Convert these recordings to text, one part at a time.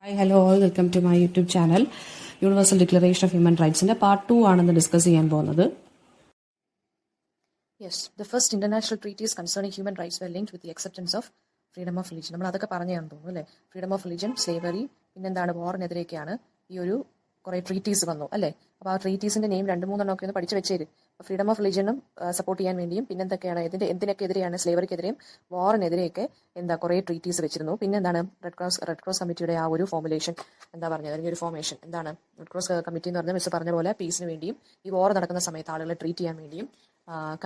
Hi, hello all. Welcome to my YouTube channel. Universal Declaration of Human Rights in part 2 ആണെന്ന് discuss ചെയ്യാൻ പോകുന്നത്. Yes, the first international treaties concerning human rights were linked with the acceptance of freedom of religion. നമ്മൾ അതൊക്കെ പറഞ്ഞാണെന്ന് തോന്നുന്നു അല്ലേ? Freedom of religion, slavery, പിന്നെന്താണ് വാറിനെതിരെയൊക്കെയാണ് ഈ ഒരു കുറേ ട്രീറ്റീസ് വന്നു അല്ലേ? അപ്പോൾ ആ ട്രീറ്റീസിന്റെ നെയിം 2-3 ഒക്കെ ഒന്ന് പഠിച്ചു വെച്ചേര്. ഫ്രീഡം ഓഫ് റിലിജനും സപ്പോർട്ട് ചെയ്യാൻ വേണ്ടിയും പിന്നെന്തൊക്കെയാണ് എന്തിനൊക്കെതിരെയാണ് സ്ലേവറിക്കെതിരെയും വാറിനെതിരെയൊക്കെ കുറേ ട്രീറ്റീസ് വെച്ചിരുന്നു. പിന്നെന്താണ് റെഡ് ക്രോസ് കമ്മിറ്റിയുടെ ആ ഒരു ഫോർമുലേഷൻ പറഞ്ഞത്, അല്ലെങ്കിൽ ഒരു ഫോർമേഷൻ റെഡ് ക്രോസ് കമ്മിറ്റി എന്ന് പറഞ്ഞാൽ മിസ് പറഞ്ഞ പോലെ പീസിന് വേണ്ടിയും ഈ വാർ നടക്കുന്ന സമയത്ത് ആളുകളെ ട്രീറ്റ് ചെയ്യാൻ വേണ്ടിയും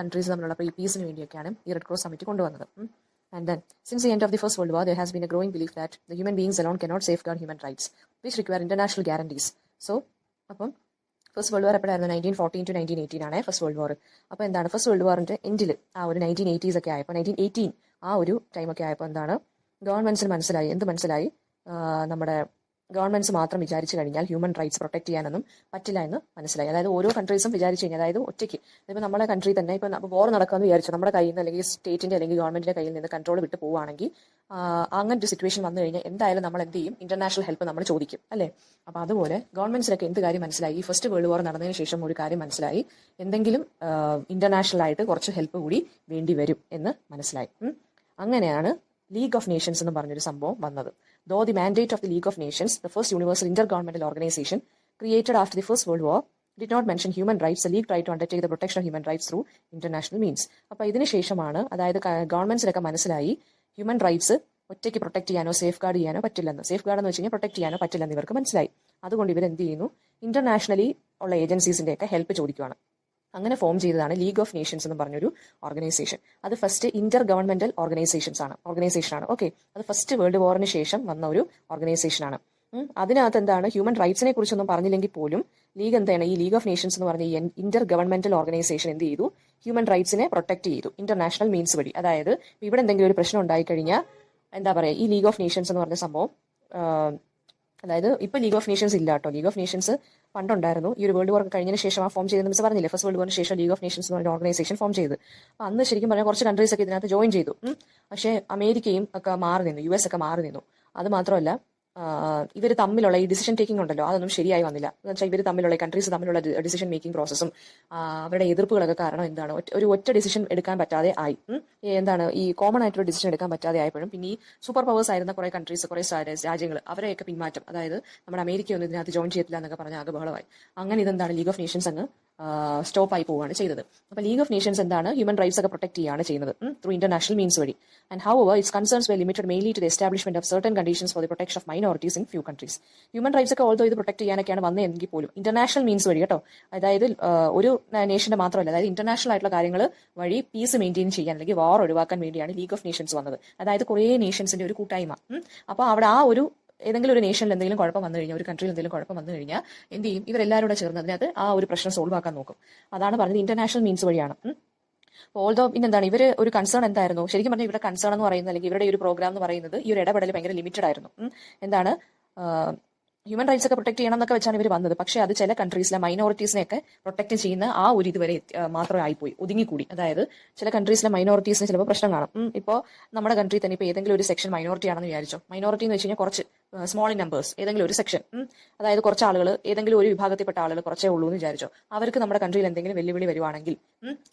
കൺട്രീസ് തമ്മിലുള്ള പീസിന് വേണ്ടിയൊക്കെയാണ് ഈ റെഡ് ക്രോസ് കമ്മിറ്റി കൊണ്ടുവന്നത്. And then, since the end of the First World War, there has been a growing belief that the human beings alone cannot safeguard human rights, which require international guarantees. So, അപ്പം first world war എപ്പോഴായിരുന്നു? 1914 to 1918 ആണ് first world war. അപ്പോൾ എന്താണ് first world വാറിന്റെ എൻഡിൽ ആ ഒരു 1980s ഒക്കെ ആയപ്പോൾ 1918 ആ ഒരു ടൈമൊക്കെ ആയപ്പോൾ ഗവൺമെന്റ്സിന് മനസ്സിലായി നമ്മുടെ ഗവൺമെന്റ്സ് മാത്രം വിചാരിച്ചു കഴിഞ്ഞാൽ ഹ്യൂമൻ റൈറ്റ്സ് പ്രൊട്ടക്ട് ചെയ്യാനൊന്നും പറ്റില്ല എന്ന് മനസ്സിലായി. അതായത് ഓരോ കൺട്രീസും വിചാരിച്ചു കഴിഞ്ഞാൽ, അതായത് ഒറ്റയ്ക്ക് ഇപ്പോൾ നമ്മുടെ കൺട്രി തന്നെ ഇപ്പോൾ വാർ നടക്കാമെന്ന് വിചാരിച്ചു നമ്മുടെ കയ്യിൽ നിന്ന് അല്ലെങ്കിൽ സ്റ്റേറ്റിന്റെ അല്ലെങ്കിൽ ഗവൺമെന്റിന്റെ കയ്യിൽ നിന്ന് കൺട്രോൾ വിട്ട് പോവുകയാണെങ്കിൽ അങ്ങനത്തെ സിറ്റുവേഷൻ വന്നു കഴിഞ്ഞാൽ എന്തായാലും നമ്മൾ എന്ത് ചെയ്യും? ഇന്റർനാഷണൽ ഹെൽപ്പ് നമ്മൾ ചോദിക്കും അല്ലേ? അപ്പോൾ അതുപോലെ ഗവൺമെന്റ്സിനൊക്കെ എന്ത് കാര്യം മനസ്സിലായി? ഈ ഫസ്റ്റ് വേൾഡ് വാർ നടന്നതിന് ശേഷം ഒരു കാര്യം മനസ്സിലായി, എന്തെങ്കിലും ഇന്റർനാഷണൽ ആയിട്ട് കുറച്ച് ഹെൽപ്പ് കൂടി വേണ്ടി വരും എന്ന് മനസ്സിലായി. അങ്ങനെയാണ് ലീഗ് ഓഫ് നേഷൻസ് എന്ന് പറഞ്ഞൊരു സംഭവം വന്നത്. Though the mandate of the League of Nations, the first universal intergovernmental organization created after the First World War, did not mention human rights, the League tried to undertake the protection of human rights through international means. അപ്പോൾ ഇതിന് ശേഷമാണ്, അതായത് ഗവൺമെന്റ്സിനൊക്കെ മനസ്സിലായി human rights ഒറ്റയ്ക്ക് protect ചെയ്യാനോ safe guard ചെയ്യാനോ പറ്റില്ലെന്ന്. Safe guard എന്ന് വെച്ച് കഴിഞ്ഞാൽ പ്രൊട്ടക്ട് ചെയ്യാനോ പറ്റില്ലെന്ന് ഇവർക്ക് മനസ്സിലായി. അതുകൊണ്ട് ഇവർ എന്ത് ചെയ്യുന്നു? ഇന്റർനാഷണലി ഉള്ള ഏജൻസീസിന്റെയൊക്കെ ഹെൽപ്പ് ചോദിക്കുകയാണ്. അങ്ങനെ ഫോം ചെയ്തതാണ് ലീഗ് ഓഫ് നേഷൻസ് എന്ന് പറഞ്ഞൊരു ഓർഗനൈസേഷൻ. അത് ഫസ്റ്റ് ഇന്റർ ഗവൺമെന്റൽ ഓർഗനൈസേഷനാണ്. ഓക്കെ, അത് ഫസ്റ്റ് വേൾഡ് വാറിന് ശേഷം വന്ന ഒരു ഓർഗനൈസേഷനാണ്. അതിനകത്ത് ഹ്യൂമൻ റൈറ്റ്സിനെ കുറിച്ചൊന്നും പറഞ്ഞില്ലെങ്കിൽ പോലും ഈ ലീഗ് ഓഫ് നേഷൻസ് എന്ന് പറഞ്ഞ ഇന്റർ ഗവൺമെന്റൽ ഓർഗനൈസേഷൻ എന്ത് ചെയ്തു? ഹ്യൂമൻ റൈറ്റ്സിനെ പ്രൊട്ടക്ട് ചെയ്തു ഇന്റർനാഷണൽ മീൻസ് വഴി. അതായത് ഇവിടെ എന്തെങ്കിലും ഒരു പ്രശ്നം ഉണ്ടായിക്കഴിഞ്ഞാൽ ഈ ലീഗ് ഓഫ് നേഷൻസ് എന്ന് പറഞ്ഞ സംഭവം, അതായത് ഇപ്പൊ ലീഗ് ഓഫ് നേഷൻസ് ഇല്ല കേട്ടോ. ലീഗ് ഓഫ് നേഷൻസ് പണ്ടുണ്ടായിരുന്നു. ഈ ഒരു വേൾഡ് വാർ കഴിഞ്ഞതിന് ശേഷം ആ ഫോം ചെയ്തെന്ന് മിസ് പറഞ്ഞില്ലേ? ഫസ്റ്റ് വേൾഡ് വാറിന് ശേഷം ലീഗ് ഓഫ് നേഷൻസ് എന്ന് പറഞ്ഞ ഓർഗനൈസേഷൻ ഫോം ചെയ്ത്. അപ്പൊ അന്ന് ശരിക്കും പറഞ്ഞാൽ കുറച്ച് കൺട്രീസ് ഒക്കെ ഇതിനകത്ത് ജോയിൻ ചെയ്തു. പക്ഷേ അമേരിക്കയും ഒക്കെ മാറി നിന്നു, US ഒക്കെ മാറി നിന്നു. അത് മാത്രമല്ല, ഇവർ തമ്മിലുള്ള ഈ ഡിസിഷൻ ടേക്കിംഗ് ഉണ്ടല്ലോ, അതൊന്നും ശരിയായി വന്നില്ല. എന്ന് വെച്ചാൽ ഇവർ തമ്മിലുള്ള കൺട്രീസ് തമ്മിലുള്ള ഡിസിഷൻ മേക്കിംഗ് പ്രോസസ്സും അവരുടെ എതിർപ്പുകളൊക്കെ കാരണം ഒറ്റ ഡിസിഷൻ എടുക്കാൻ പറ്റാതെ ആയി. ഈ കോമൺ ആയിട്ടൊരു ഡിസിഷൻ എടുക്കാൻ പറ്റാതെ ആയപ്പോഴും പിന്നെ ഈ സൂപ്പർ പവേഴ്സ് ആയിരുന്ന കുറെ കൺട്രീസ്, കുറെ രാജ്യങ്ങൾ, അവരെയൊക്കെ പിന്മാറ്റം, അതായത് നമ്മുടെ അമേരിക്ക ഒന്നും ഇതിനകത്ത് ജോയിൻ ചെയ്തില്ല എന്നൊക്കെ പറഞ്ഞ ആകെ ബഹളമായി. അങ്ങനെ ലീഗ് ഓഫ് നേഷൻസ് അങ്ങ് സ്റ്റോപ്പ് ആയി പോവുകയാണ് ചെയ്തത്. അപ്പോൾ league of nations human rights ഒക്കെ പ്രൊട്ടക്ട് ചെയ്യുകയാണ് ചെയ്യുന്നത് ത്രൂ ഇന്റർനാഷണൽ മീൻസ് വഴി. And however its concerns were limited mainly to the establishment of certain conditions for the protection of minorities in few countries. Human rights ഒക്കെ although ഇത് protect ചെയ്യാനൊക്കെയാണ് വന്നതെങ്കിൽ പോലും international means വഴി കേട്ടോ. അതായത് ഒരു നേഷന്റെ മാത്രമല്ല, അതായത് ഇന്റർനാഷണൽ ആയിട്ടുള്ള കാര്യങ്ങൾ വഴി പീസ് മെയിൻറ്റെയിൻ ചെയ്യാൻ അല്ലെങ്കിൽ വാർ ഒഴിവാക്കാൻ വേണ്ടിയാണ് ലീഗ് ഓഫ് നേഷൻസ് വന്നത്. അതായത് കുറേ നേഷൻസിന്റെ ഒരു കൂട്ടായ്മ. അപ്പോൾ അവിടെ ആ ഒരു ഏതെങ്കിലും ഒരു നേഷനിൽ എന്തെങ്കിലും കുഴപ്പം വന്നു കഴിഞ്ഞാൽ, ഒരു കൺട്രിയിൽ എന്തെങ്കിലും കുഴപ്പം വന്നു കഴിഞ്ഞാൽ എന്ത് ചെയ്യും? ഇവരെല്ലാവരും കൂടെ ചേർന്ന് അതിനകത്ത് ആ ഒരു പ്രശ്നം സോൾവ് ആക്കാൻ നോക്കും. അതാണ് പറഞ്ഞത് ഇന്റർനാഷണൽ മീൻസ് വഴിയാണ്. ഓൾദോ ഇവര് ഒരു കൺസേൺ എന്തായിരുന്നു? ശരിക്കും പറഞ്ഞാൽ ഇവരുടെ കൺസേൺ എന്ന് പറയുന്നത്, അല്ലെങ്കിൽ ഇവരുടെ ഒരു പ്രോഗ്രാം എന്ന് പറയുന്നത്, ഈ ഒരു ഇടപെടൽ ഭയങ്കര ലിമിറ്റഡ് ആയിരുന്നു. ഹ്യൂമൻ റൈറ്റ്സ് ഒക്കെ പ്രൊട്ടക്ട് ചെയ്യണം എന്നൊക്കെ വെച്ചാണ് ഇവർ വന്നത്. പക്ഷേ അത് ചില കൺട്രീസിലെ മൈനോറിറ്റീസിനെയൊക്കെ പ്രൊട്ടക്ട് ചെയ്യുന്ന ആ ഒരു ഇതുവരെ മാത്രമേ ആയിപ്പോയി, ഒതുങ്ങിക്കൂടി. അതായത് ചില കൺട്രീസിലെ മൈനോറിറ്റീസിന് ചിലപ്പോൾ പ്രശ്നം കാണും. ഇപ്പോൾ നമ്മുടെ കൺട്രി തന്നെ ഇപ്പോൾ ഏതെങ്കിലും ഒരു സെക്ഷൻ മൈനോറിറ്റി ആണെന്ന് വിചാരിച്ചോ. മൈനോറിറ്റി എന്ന് വെച്ച് കഴിഞ്ഞാൽ കുറച്ച് സ്മോൾ ഇൻ നമ്പേഴ്സ്, ഏതെങ്കിലും ഒരു സെക്ഷൻ, അതായത് കുറച്ച് ആളുകൾ, ഏതെങ്കിലും ഒരു വിഭാഗത്തിൽപ്പെട്ട ആളുകൾ കുറച്ചേ ഉള്ളൂ എന്ന് വിചാരിച്ചോ. അവർക്ക് നമ്മുടെ കൺട്രിയിൽ എന്തെങ്കിലും വെല്ലുവിളി വരുവാണെങ്കിൽ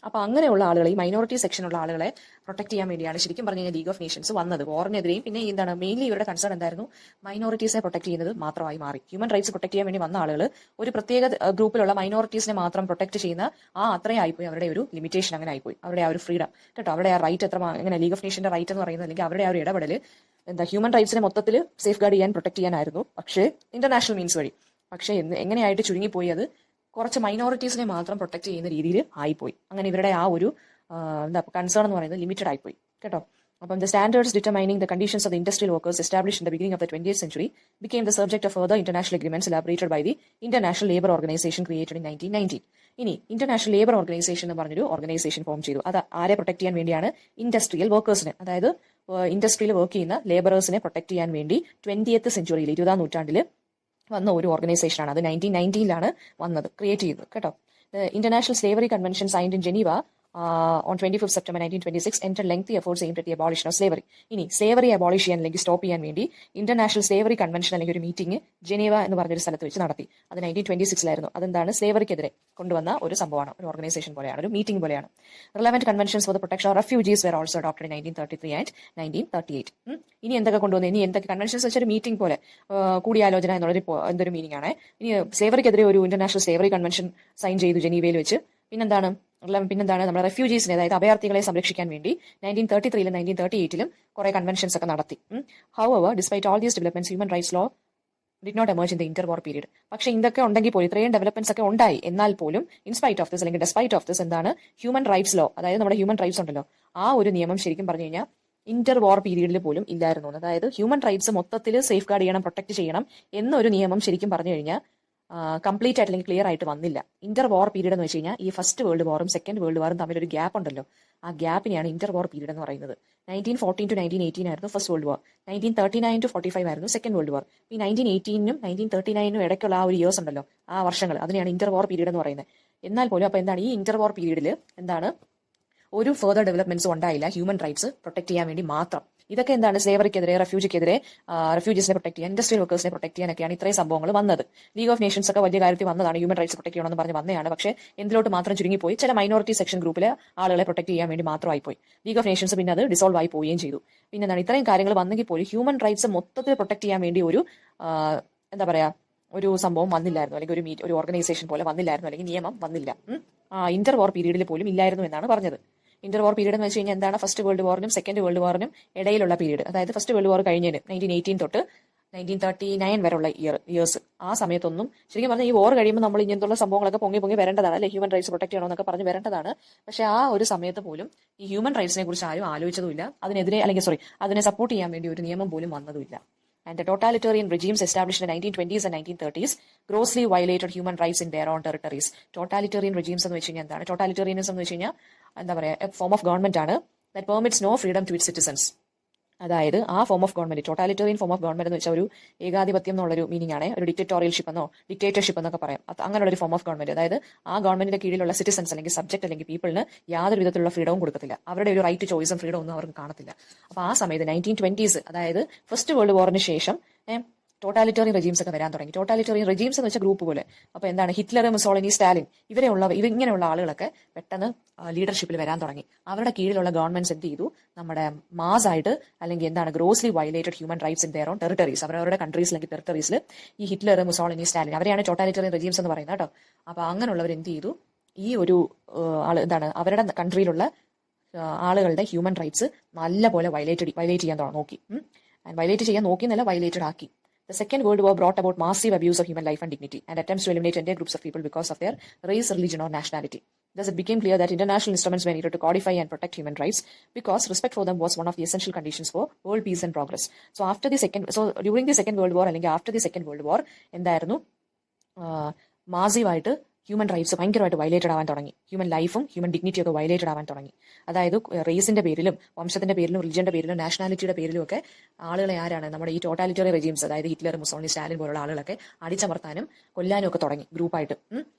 അപ്പോൾ അങ്ങനെയുള്ള ആളുകളെ, ഈ മൈനോറിറ്റി സെക്ഷനുള്ള ആളുകളെ പ്രൊട്ടക്ട് ചെയ്യാൻ വേണ്ടിയാണ് ശരിക്കും പറഞ്ഞു കഴിഞ്ഞാൽ ലീഗ് ഓഫ് നേഷൻസ് വന്നത്. വാറിനെതിരെയും പിന്നെ മെയിൻലി ഇവരുടെ കൺസേൺ എന്തായിരുന്നു? മൈനോറിറ്റീസിനെ പ്രൊട്ടക്ട് ചെയ്യുന്നത് മാത്രമായി മാറി. ഹ്യൂമൻ റൈറ്റ്സ് പ്രൊട്ടക്ട് ചെയ്യാൻ വേണ്ടി വന്ന ആളുകൾ ഒരു പ്രത്യേക ഗ്രൂപ്പിലുള്ള മൈനോറിറ്റീസിനെ മാത്രം പ്രൊട്ടക്ട് ചെയ്യുന്ന അത്രയും ആയിപ്പോയി അവരുടെ ഒരു ലിമിറ്റേഷൻ. അങ്ങനെ ആയിപ്പോയി അവരുടെ ആ ഒരു ഫ്രീഡം കേട്ടോ. അവരുടെ ആ റൈറ്റ് എങ്ങനെ ലീഗ് ഓഫ് നേഷന്റെ റൈറ്റ് എന്ന് പറയുന്നത്, അല്ലെങ്കിൽ അവരുടെ ആ ഒരു ഇടപെടൽ ഹ്യൂമൻ റൈറ്റ്സിനെ മൊത്തത്തിൽ സേഫ് ഗാർഡ് ചെയ്യാൻ, പ്രൊട്ടക്ട് ചെയ്യാനായിരുന്നു. പക്ഷേ ഇന്റർനാഷണൽ മീൻസ് വഴി. പക്ഷേ എങ്ങനെയായിട്ട് ചുരുങ്ങിപ്പോയി? അത് കുറച്ച് മൈനോറിറ്റീസിനെ മാത്രം പ്രൊട്ടക്ട് ചെയ്യുന്ന രീതിയിൽ ആയിപ്പോയി. അങ്ങനെ ഇവരുടെ ആ ഒരു കൺസേൺ എന്ന് പറയുന്നത് ലിമിറ്റഡ് ആയിപ്പോയി കേട്ടോ. The standards determining the conditions of the industrial workers established in the beginning of the 20th century became the subject of further international agreements elaborated by the International Labour Organization created in 1919. ഇനി international labour organisation എന്ന് പറഞ്ഞൊരു organisation form ചെയ്തു. അത് ആരെ protect ചെയ്യാൻ വേണ്ടിയാണ്? Industrial വർക്കേഴ്സിനെ, അതായത് ഇൻഡസ്ട്രിയിൽ വർക്ക് ചെയ്യുന്ന ലേബറേഴ്സിനെ പ്രൊട്ടക്ട് ചെയ്യാൻ വേണ്ടി 20th സെഞ്ചുറിയിൽ, 20ാം നൂറ്റാണ്ടിൽ വന്ന ഒരു ഓർഗനൈസേഷനാണ്. അത് 1919 വന്നത്, ക്രിയേറ്റ് ചെയ്തത് കേട്ടോ. The International Slavery Convention signed in Geneva on 25th September 1926 entered lengthy efforts aimed at the abolition of slavery. ഇനി സ്ലേവറി അബോളിഷ് ചെയ്യാൻ അല്ലെങ്കിൽ സ്റ്റോപ്പ് ചെയ്യാൻ വേണ്ടി ഇന്റർനാഷണൽ സ്ലേവറി കൺവെൻഷൻ അല്ലെങ്കിൽ ഒരു മീറ്റിംഗ് ജനീവ എന്ന് പറഞ്ഞൊരു സ്ഥലത്ത് വെച്ച് നടത്തി. അത് 1926 അതെന്താണ് സ്ലേവറിക്കെതിരെ കൊണ്ടുവന്ന ഒരു സംഭവമാണ്, ഒരു ഓർഗനൈസേഷൻ പോലെയാണ്, ഒരു മീറ്റിംഗ് പോലെയാണ്. Relevant conventions for the protection of refugees were also adopted in 1933 and 1938. ഇനി എന്തൊക്കെ കൊണ്ടുവന്നു, ഇനി എന്തൊക്കെ കൺവെൻഷൻസ് വെച്ചൊരു മീറ്റിംഗ് പോലെ, കൂടിയാലോചന എന്നുള്ളൊരു എന്തൊരു മീനിങ് ആണ്. ഇനി സ്ലേവറിക്കെതിരെ ഒരു ഇന്റർനാഷണൽ സ്ലേവറി കൺവെൻഷൻ സൈൻ ചെയ്തു ജനീവയിൽ വെച്ച്. പിന്നെന്താണ് നമ്മുടെ റെഫ്യൂജീസിനെ, അതായത് അഭയാർത്ഥികളെ സംരക്ഷിക്കാൻ വേണ്ടി 1933 1938 കുറെ കൺവെൻഷൻസ് ഒക്കെ നടത്തി. However despite all these developments human rights law did not emerge in the interwar period. പക്ഷേ ഇതൊക്കെ ഉണ്ടെങ്കിൽ പോലും, ഇത്രയും ഡെവലപ്മെന്റ്സ് ഒക്കെ ഉണ്ടായി എന്നാൽ പോലും ഇൻസ്പൈറ്റ് ഓഫ് ദിസ് അല്ലെങ്കിൽ ഡെസ്പൈറ്റ് ഓഫ് ദിസ് എന്താണ് ഹ്യൂമൻ റൈറ്റ്സ് ലോ, അതായത് നമ്മുടെ ഹ്യൂമൻ റൈറ്റ്സ് ഉണ്ടല്ലോ, ആ ഒരു നിയമം ശരിക്കും പറഞ്ഞു കഴിഞ്ഞാൽ ഇന്റർ വാർ പീരീഡിൽ പോലും ഇല്ലായിരുന്നു. അതായത് ഹ്യൂമൻ റൈറ്റ്സ് മൊത്തത്തിൽ സേഫ് ഗാർഡ് ചെയ്യണം, പ്രൊട്ടക്ട് ചെയ്യണം എന്നൊരു നിയമം ശരിക്കും പറഞ്ഞു കഴിഞ്ഞാൽ കംപ്ലീറ്റ് ആയിട്ട് അല്ലെങ്കിൽ ക്ലിയർ ആയിട്ട് വന്നില്ല. ഇന്റർ വാർ പീരീഡ് എന്ന് വെച്ച് കഴിഞ്ഞാൽ ഈ ഫസ്റ്റ് വേൾഡ് വാറും സെക്കൻഡ് വേൾഡ് വാറും തമ്മിൽ ഒരു ഗ്യാപ്പ് ഉണ്ടല്ലോ, ആ ഗ്യാപ്പിനെയാണ് ഇന്റർ വാർ പീരീഡ് എന്ന് പറയുന്നത്. 1914 to 1918 ആയിരുന്നു ഫസ്റ്റ് വേൾഡ് വാർ, 1939 to 45 ആയിരുന്നു സെക്കൻഡ് വേൾഡ് വാർ. ഈ 1918 1939 ഇടയ്ക്കുള്ള ആ ഒരു ഇയേഴ്സ് ഉണ്ടല്ലോ, ആ വർഷങ്ങൾ, അതിനെയാണ് ഇന്റർ വാർ പീരീഡ് എന്ന് പറയുന്നത്. എന്നാൽ പോലും അപ്പൊ എന്താണ് ഈ ഇന്റർ വാർ പീരീഡിൽ എന്താണ് ഒരു ഫെർദർ ഡെവലപ്മെന്റ്സും ഉണ്ടായില്ല ഹ്യൂമൻ റൈറ്റ്സ് പ്രൊട്ടക്ട് ചെയ്യാൻ വേണ്ടി മാത്രം. ഇതൊക്കെ എന്താണ് സ്ലേവറിക്കെതിരെ, റെഫ്യൂജിക്കെതിരെ, റെഫ്യൂജീസിനെ പ്രൊട്ടക്ട് ചെയ്യാൻ, ഇൻഡസ്ട്രിയൽ വർക്കേഴ്സിനെ പ്രൊട്ടക്ട് ചെയ്യാനൊക്കെയാണ് ഇത്രയും സംഭവങ്ങൾ വന്നത്. ലീഗ് ഓഫ് നേഷൻസ് ഒക്കെ വലിയ കാര്യത്തിൽ വന്നതാണ്, ഹ്യൂമൻ റൈറ്റ്സ് പ്രൊട്ടക്ട് ചെയ്യണമെന്ന് പറഞ്ഞ് വന്നതാണ്. പക്ഷേ എന്തിലോട്ട് മാത്രം ചുരുങ്ങിപ്പോയി, ചില മൈനോറിറ്റി സെക്ഷൻ ഗ്രൂപ്പിലെ ആളുകളെ പ്രൊട്ടക്ട് ചെയ്യാൻ വേണ്ടി മാത്രമായി പോയി. ലീഗ് ഓഫ് നേഷൻസ് പിന്നെ അത് ഡിസോൾവ് ആയി പോവുകയും ചെയ്തു. പിന്നെ എന്താണ് ഇത്രയും കാര്യങ്ങൾ വന്നെങ്കിൽ പോലും ഹ്യൂമൻ റൈറ്റ്സ് മൊത്തത്തിൽ പ്രൊട്ടക്ട് ചെയ്യാൻ വേണ്ടി ഒരു എന്താ പറയാ ഒരു സംഭവം വന്നില്ലായിരുന്നു, അല്ലെങ്കിൽ ഒരു ഓർഗനൈസേഷൻ പോലെ വന്നില്ലായിരുന്നു, അല്ലെങ്കിൽ നിയമം വന്നില്ല. ഇന്റർ വാർ പീരീഡിൽ പോലും ഇല്ലായിരുന്നു എന്നാണ് പറഞ്ഞത്. ഇന്റർ വാർ പീരീഡ് എന്ന് വെച്ച് കഴിഞ്ഞാൽ എന്താണ് ഫസ്റ്റ് വേൾഡ് വാറിനും സെക്കൻഡ് വേൾഡ് വാറിനും ഇടയിലുള്ള പീരീഡ്. അതായത് ഫസ്റ്റ് വേൾഡ് വാർ കഴിഞ്ഞതിന് 1918 തൊട്ട് 1939 വരെയുള്ള ഇയേഴ്സ്, ആ സമയത്തൊന്നും ശരിക്കും പറഞ്ഞാൽ ഈ വാർ കഴിയുമ്പോൾ നമ്മൾ ഇങ്ങനത്തുള്ള സംഭവങ്ങളൊക്കെ പൊങ്ങി വരേണ്ടതാണ്, അല്ലെ ഹ്യൂമൻ റൈറ്റ്സ് പ്രൊട്ടക്ട് ചെയ്യണമെന്നൊക്കെ പറഞ്ഞ് വരേണ്ടതാണ്. പക്ഷെ ആ ഒരു സമയത്ത് പോലും ഈ ഹ്യൂമൻ റൈറ്റ്സിനെ കുറിച്ച് ആരും ആലോചിച്ചതുമില്ല, അതിനെതിരെ അതിനെ സപ്പോർട്ട് ചെയ്യാൻ വേണ്ടി ഒരു നിയമം പോലും വന്നതുമില്ല. And the totalitarian regimes established in the 1920s and 1930s grossly violated human rights in their own territories. Totalitarian regimes എന്ന് വെച്ച് കഴിഞ്ഞാൽ എന്താണ്? Totalitarianism എന്ന് വെച്ച് കഴിഞ്ഞാൽ എന്താ പറയുക, ഫോം ഓഫ് ഗവൺമെന്റ് ആണ് that permits no freedom to its citizens. അതായത് ആ form of government, totalitarian form of government എന്ന് വെച്ചാൽ ഒരു ഏകാധിപത്യം എന്നുള്ളൊരു മീനിങ് ആണ്, ഒരു ഡിക്റ്റേറ്റോറിയൽഷിപ്പ് എന്നോ ഡിക്റ്റേറ്റർഷിപ്പ് എന്നൊക്കെ പറയാം. അങ്ങനെയുള്ള ഒരു ഫോം ഓഫ് ഗവൺമെന്റ്, അതായത് ആ ഗവൺമെന്റിന്റെ കീഴിലുള്ള സിറ്റിസൺസ് അല്ലെങ്കിൽ സബ്ജക്ട് അല്ലെങ്കിൽ പീപ്പിളിന് യാതൊരു വിധത്തിലുള്ള ഫ്രീഡവും കൊടുക്കത്തില്ല, അവരുടെ ഒരു റൈറ്റ് ചോയ്സും ഫ്രീഡം ഒന്നും അവർക്ക് കാണത്തില്ല. അപ്പൊ ആ സമയത്ത് 1920s, അതായത് ഫസ്റ്റ് വേൾഡ് വാറിന് ശേഷം ടോട്ടാലിറ്റേറിയൻ റെജീംസ് ഒക്കെ വരാൻ തുടങ്ങി. ടോട്ടാലിറ്റേറിയൻ റെജീംസ് എന്ന് വെച്ചാൽ ഗ്രൂപ്പ് പോലെ. അപ്പൊ എന്താണ് ഹിറ്റ്ലർ, മുസോളിനി, സ്റ്റാലിൻ ഇങ്ങനെയുള്ള ആളുകളൊക്കെ പെട്ടെന്ന് ലീഡർഷിപ്പിൽ വരാൻ തുടങ്ങി. അവരുടെ കീഴിലുള്ള ഗവൺമെന്റ്സ് എന്ത് ചെയ്തു, നമ്മുടെ മാസായിട്ട് അല്ലെങ്കിൽ എന്താണ് ഗ്രോസ്ലി violated human rights in their own territories, അവരവരുടെ കൺട്രീസ് അല്ലെങ്കിൽ ടെറിട്ടറീസിൽ ഈ ഹിറ്റ്ലർ, മുസോളിനി, സ്റ്റാലിൻ അവരെയാണ് ടോട്ടാലിറ്റേറിയൻ റെജീംസ് എന്ന് പറയുന്നത് കേട്ടോ. അപ്പൊ അങ്ങനെയുള്ളവർ എന്ത് ചെയ്തു, ഈ ഒരു അവരുടെ കൺട്രിയിലുള്ള ആളുകളുടെ ഹ്യൂമൻ റൈറ്റ്സ് നല്ലപോലെ വയലേറ്റ് ചെയ്യാൻ നോക്കി. വയലേറ്റ് ചെയ്യാൻ നോക്കി എന്നല്ല, വയലേറ്റഡ് ആക്കി. The Second World War brought about massive abuse of human life and dignity and attempts to eliminate entire groups of people because of their race, religion or nationality. Thus it became clear that international instruments were needed to codify and protect human rights because respect for them was one of the essential conditions for world peace and progress. During the Second World War അല്ലെങ്കിൽ after the Second World War എന്തായിരുന്നു, മാസീവായിട്ട് human rights ഭയങ്കരമായിട്ട് violated ആവാൻ തുടങ്ങി. Human ലൈഫും human dignity ഒക്കെ violated ആവാൻ തുടങ്ങി. അതായത് റേസിന്റെ പേരിലും വംശത്തിന്റെ പേരിലും റിലിജന്റെ പേരിലും നാഷണാലിറ്റിയുടെ പേരിലും ഒക്കെ ആളുകളെ നമ്മുടെ ഈ ടോട്ടാലിറ്ററി റെജീംസ്, അതായത് ഹിറ്റ്ലർ, മുസോളിനി, സ്റ്റാലിൻ പോലുള്ള ആളുകളൊക്കെ അടിച്ചമർത്താനും കൊല്ലാനും ഒക്കെ തുടങ്ങി ഗ്രൂപ്പായിട്ട്.